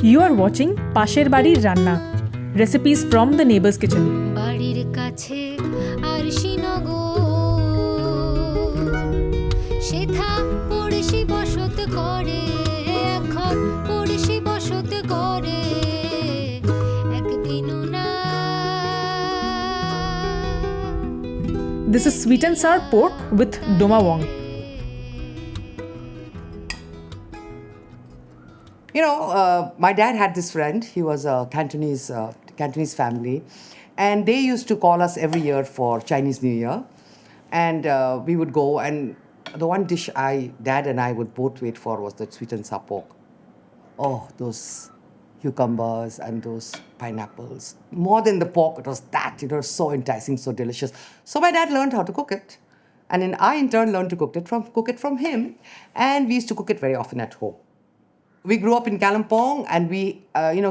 You are watching Pasher Barir Ranna, recipes from the neighbor's kitchen. বাড়ির কাছে আর শ্রীনগর সেথা পড়শি বসত করে এখন পড়শি বসত করে একদিনও না This is sweet and sour pork with Doma Wang. You know, my dad had this friend. He was a Cantonese family, and they used to call us every year for Chinese New Year, and we would go. And the one dish Dad and I would both wait for was the sweet and sour pork. Oh, those cucumbers and those pineapples. More than the pork, it was that. It was so enticing, so delicious. So my dad learned how to cook it, and then I in turn learned to cook it from him, and we used to cook it very often at home. We grew up in Kalimpong, and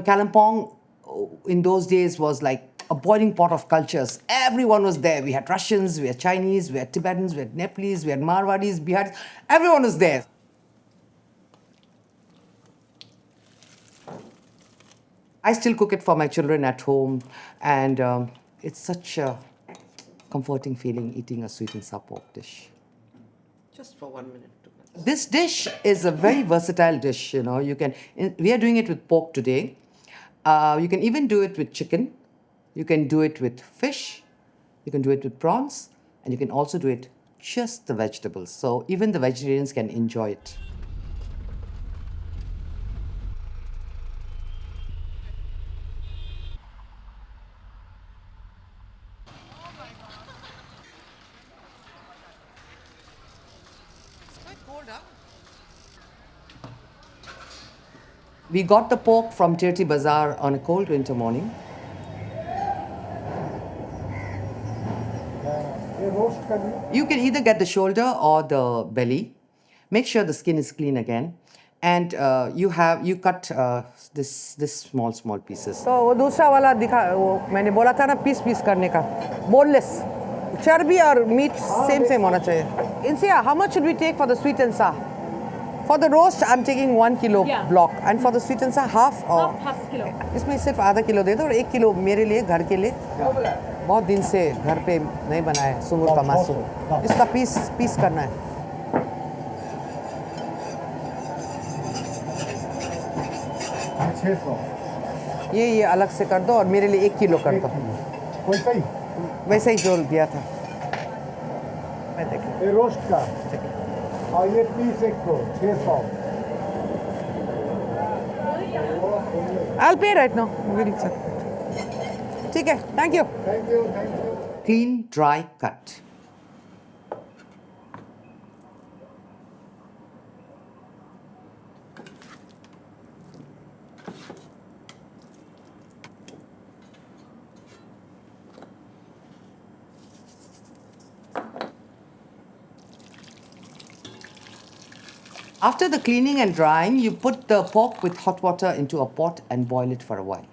Kalimpong in those days was like a boiling pot of cultures. Everyone was there. We had Russians, we had Chinese, we had Tibetans, we had Nepalese, we had Marwadis, Biharis. Everyone was there. I still cook it for my children at home, and it's such a comforting feeling eating a sweet and sour pork dish. Just for 1 minute. This dish is a very versatile dish. We are doing it with pork today. You can even do it with chicken. You can do it with fish. You can do it with prawns. And you can also do it just the vegetables. So even the vegetarians can enjoy it. We got the pork from Tirti Bazaar on a cold winter morning. You can either get the shoulder or the belly. Make sure the skin is clean again. And you cut this small pieces. तो वो दूसरा वाला मैंने बोला था ना piece करने का बोनलेस चर्बी और मीट सेम होना चाहिए इनसे how much should we take for the sweet and sour? For the roast, I'm taking 1 kilo block, and for the sweet and sour, half kilo. इसमें सिर्फ आधा किलो दे दो और 1 किलो मेरे लिए घर के लिए बहुत दिन से घर पे नहीं बनाया सुंगूर का मांस इसका पीस करना है ये अलग से कर दो और मेरे लिए 1 किलो कर दो वैसे ही जोड़ दिया था मैं देखिए रोस्ट का और ये पीस एक को 600 I'll pay right now. ठीक है, thank you. Clean, dry cut. After the cleaning and drying, you put the pork with hot water into a pot and boil it for a while.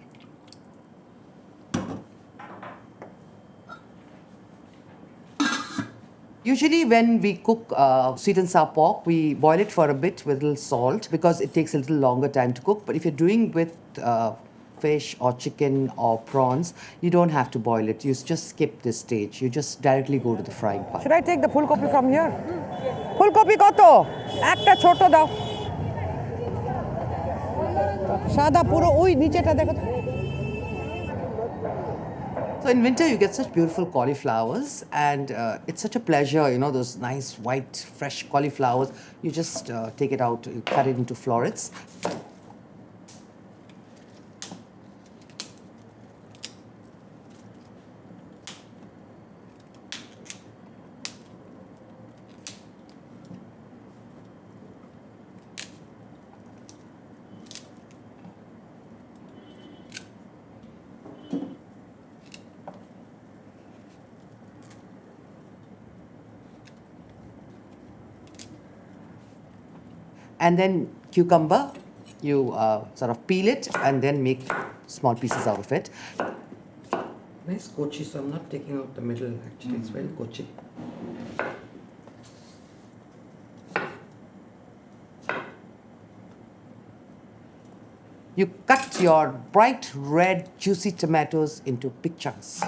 Usually when we cook sweet and sour pork, we boil it for a bit with a little salt because it takes a little longer time to cook. But if you're doing with fish or chicken or prawns, you don't have to boil it. You just skip this stage. You just directly go to the frying pan. Should I take the full copy from here? Full copy কত? একটা ছোট দাও। সাদা পুরো ওই নিচেটা দেখো তো। So in winter you get such beautiful cauliflowers, and it's such a pleasure, those nice white fresh cauliflowers. You just take it out, you cut it into florets. And then cucumber, you sort of peel it and then make small pieces out of it. Nice kochi, so I'm not taking out the middle actually. It's very kochi. You cut your bright red, juicy tomatoes into big chunks.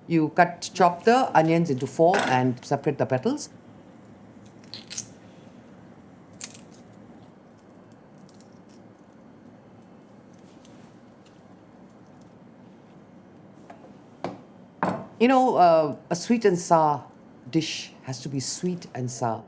You chop the onions into 4 and separate the petals. You know, a sweet and sour dish has to be sweet and sour.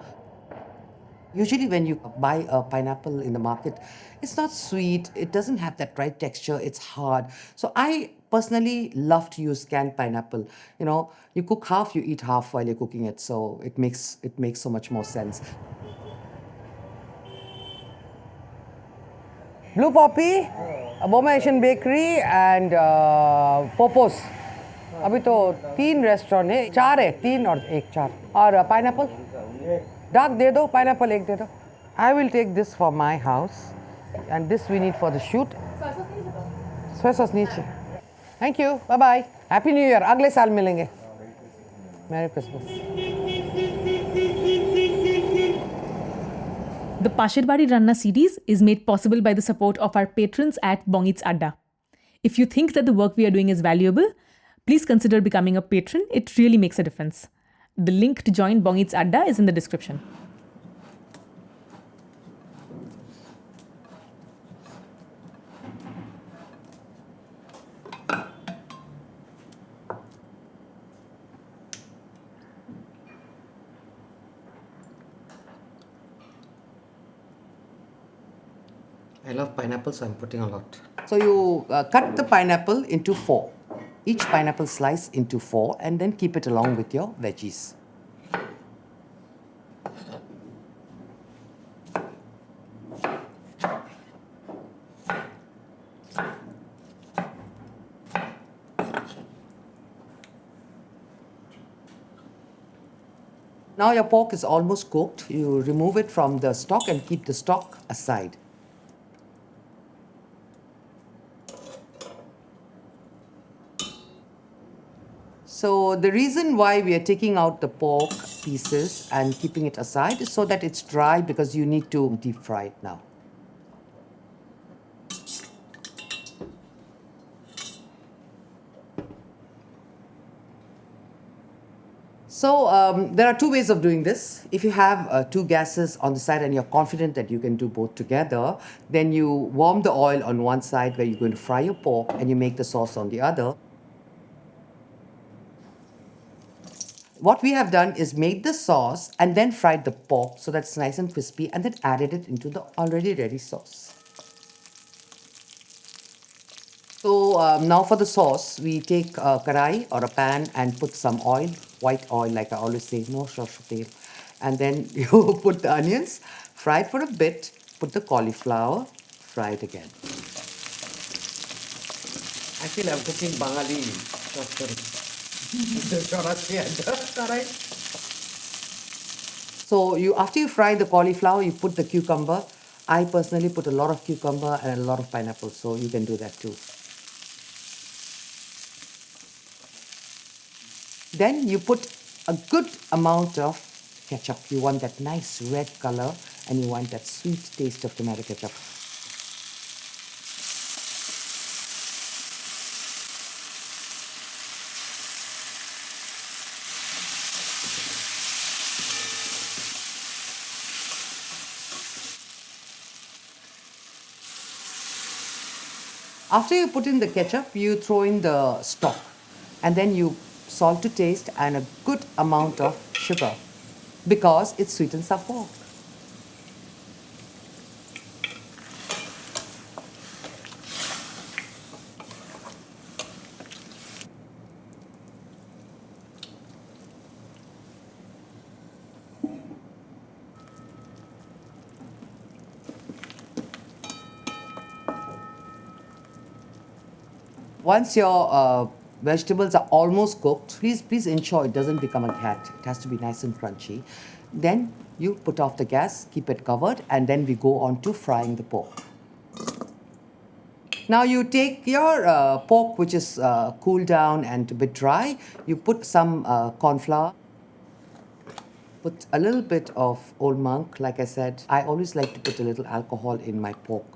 Usually when you buy a pineapple in the market, it's not sweet, it doesn't have that right texture, it's hard. So I personally love to use canned pineapple. You know, you cook half, you eat half while you're cooking it, so it makes so much more sense. Blue Poppy, Boma Asian Bakery and Popos. अभी तो 3 restaurant है, 4 है, 3 और 1 4 और pineapple dark दे दो pineapple 1 दे दो I will take this for my house and this we need for the shoot soya sauce नीचे thank you bye bye happy new year अगले साल मिलेंगे merry Christmas The Pasher Barir Ranna series is made possible by the support of our patrons at Bongit's Adda. If you think that the work we are doing is valuable, please consider becoming a patron. It really makes a difference. The link to join Bongit's Adda is in the description. I love pineapple, so I'm putting a lot. So you cut the pineapple into 4. Each pineapple slice into 4 and then keep it along with your veggies. Now your pork is almost cooked. You remove it from the stock and keep the stock aside. So the reason why we are taking out the pork pieces and keeping it aside is so that it's dry because you need to deep fry it now. So there are 2 ways of doing this. If you have 2 gases on the side and you're confident that you can do both together, then you warm the oil on one side where you're going to fry your pork and you make the sauce on the other. What we have done is made the sauce and then fried the pork so that it's nice and crispy and then added it into the already ready sauce. So now for the sauce, we take a karai or a pan and put some oil, white oil like I always say, no tail. And then you put the onions, fry it for a bit, put the cauliflower, fry it again. I feel I'm cooking Bangali shortcut. So after you fry the cauliflower, you put the cucumber. I personally put a lot of cucumber and a lot of pineapple, so you can do that too. Then you put a good amount of ketchup. You want that nice red color and you want that sweet taste of tomato ketchup. After you put in the ketchup, you throw in the stock and then you salt to taste and a good amount of sugar because it's sweet and sour pork. Once your vegetables are almost cooked, please ensure it doesn't become a cat. It has to be nice and crunchy. Then you put off the gas, keep it covered, and then we go on to frying the pork. Now you take your pork, which is cooled down and a bit dry. You put some corn flour. Put a little bit of Old Monk. Like I said, I always like to put a little alcohol in my pork.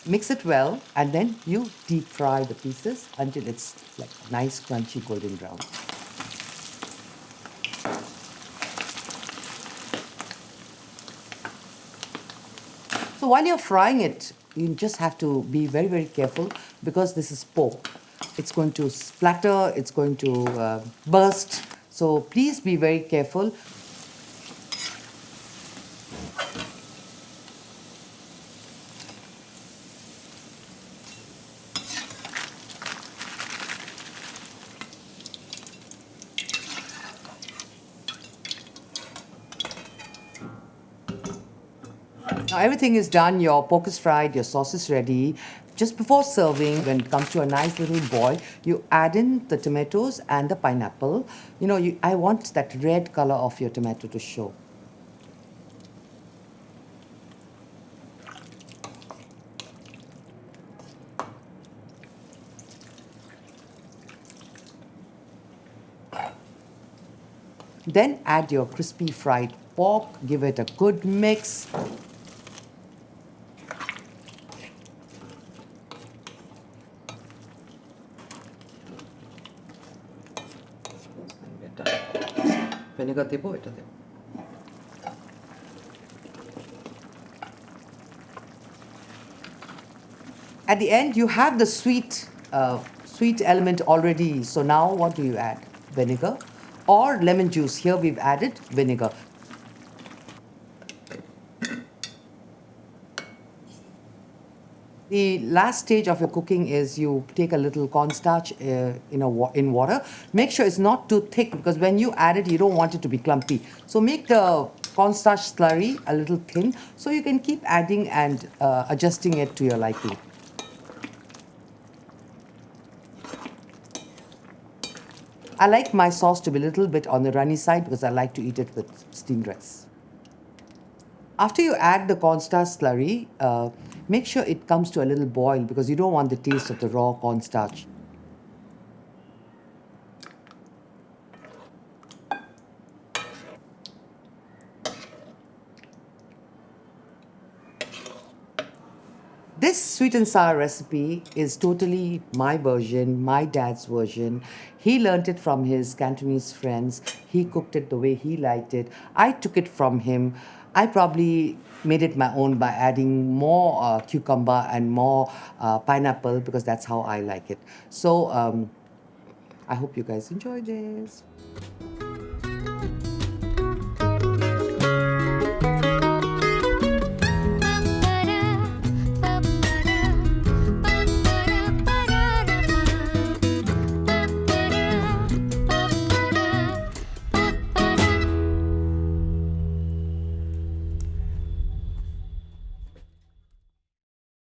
Mix it well, and then you deep fry the pieces until it's like nice crunchy golden brown. So while you're frying it, you just have to be very, very careful because this is pork. It's going to splatter, it's going to burst. So please be very careful. Now everything is done, your pork is fried, your sauce is ready. Just before serving, when it comes to a nice little boil, you add in the tomatoes and the pineapple. You know, I want that red color of your tomato to show. Then add your crispy fried pork, give it a good mix. Vinegar debo eta debo. At the end, you have the sweet element already. So now what do you add? Vinegar or lemon juice. Here we've added vinegar. The last stage of your cooking is you take a little cornstarch in water. Make sure it's not too thick because when you add it, you don't want it to be clumpy. So make the cornstarch slurry a little thin so you can keep adding and adjusting it to your liking. I like my sauce to be a little bit on the runny side because I like to eat it with steamed rice. After you add the cornstarch slurry, make sure it comes to a little boil because you don't want the taste of the raw cornstarch. This sweet and sour recipe is totally my version, my dad's version. He learnt it from his Cantonese friends. He cooked it the way he liked it. I took it from him. I probably made it my own by adding more cucumber and more pineapple because that's how I like it. So I hope you guys enjoy this.